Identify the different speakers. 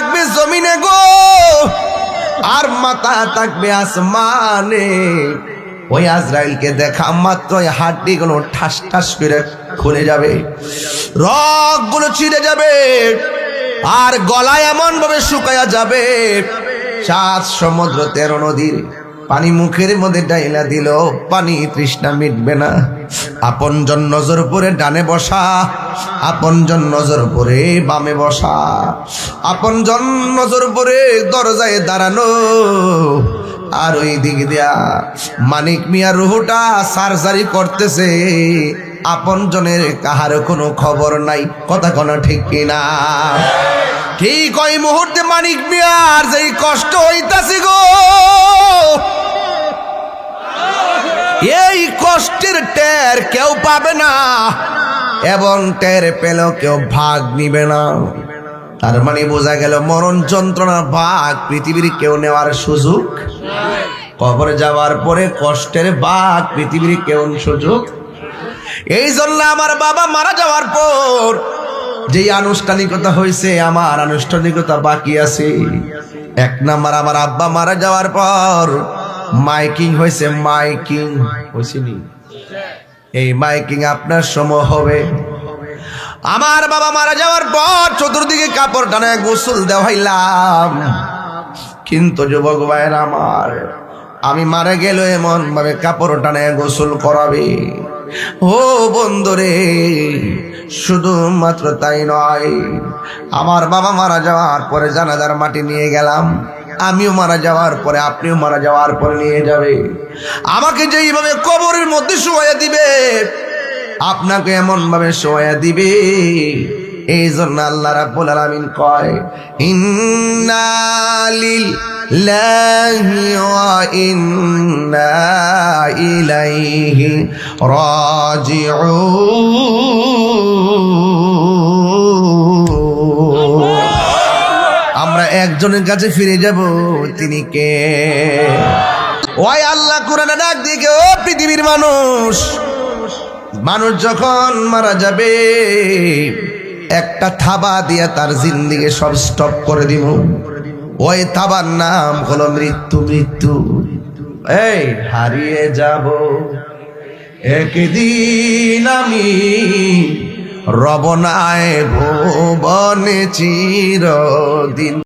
Speaker 1: থাকবে জমিনে গো, আর মাথা থাকবে আসমানে। ওই আজরাইলকে দেখা মাত্র হাড্ডিগুলো ঠাস ঠাস করে খুলে যাবে, রগগুলো ছিঁড়ে যাবে, আর গলায় এমন ভাবে শুকায়া যাবে 7 সমুদ্র 13 নদীর পানি মুখের মধ্যে ডাইলা দিল, পানি তৃষ্ণা মিটবে না। আপনজন নজর পরে ডানে বসা, আপনজন নজর পরে বামে বসা, আপনজন নজর পরে দরজায় দাঁড়ানো, আর ওই দিক দিয়া মানিক মিয়া রুহুটা সার্জারি করতেছে, আপনজনের কাহার কোনো খবর নাই। কথা কোনো ঠিক কিনা? ঠিক ওই মুহূর্তে মানিক মিয়ার যেই কষ্ট হইতাছে গো, এই কষ্টের টের কেউ পাবে না, এবং টের পেলেও কেউ ভাগ নিবে না। তার মানে বোঝা গেল মরণ যন্ত্রণার ভাগ পৃথিবীর কেউ নেওয়ার সুযোগ, কবরে যাওয়ার পরে কষ্টের ভাগ পৃথিবীর কেউ সুযোগ। এই জন্য আমার বাবা মারা যাওয়ার পর যেই আনুষ্ঠানিকতা হয়েছে, আমার আনুষ্ঠানিকতা বাকি আছে। 1 নাম্বার, আমার আব্বা মারা যাওয়ার পর মাইকিং হয়েছে। মাইকিং হয়েছিনি? এই মাইকিং আপনার সময় হবে। আমার বাবা মারা যাওয়ার পর চতুর্দিকে কাপড় টানায় গোসল দেওয়াইলাম, কিন্তু যুবক ভাইয়ের আমার, আমি মারা গেল এমন ভাবে কাপড় টানায় গোসল করাবে। ও বন্ধুরে, শুধুমাত্র তাই নয়, আমার বাবা মারা যাওয়ার পরে জানাজার মাটি নিয়ে গেলাম, আমিও মারা যাওয়ার পরে, আপনিও মারা যাওয়ার পরে নিয়ে যাবে। আমাকে যেইভাবে কবরের মধ্যে শোয়া দিবে, আপনাকে এমন ভাবে শোয়া দিবে। এই জন্য আল্লাহ রাব্বুল আলামিন কয়, ইন্না লিল্লাহি ওয়া ইন্না ইলাইহি রাজিউন। আমরা একজনের কাছে ফিরে যাব, তিনি কে? ওই আল্লাহ কোরআনে ডাক দিকে, ও পৃথিবীর মানুষ, মানুষ যখন মারা যাবে একটা থাবা দিয়া তার জিন্দেগি সব স্টপ করে দিব। ওই থাবার নাম হলো মৃত্যু। মৃত্যু এই হারিয়ে যাব একদিন আমি, রব নাই ভুবনে চিরদিন।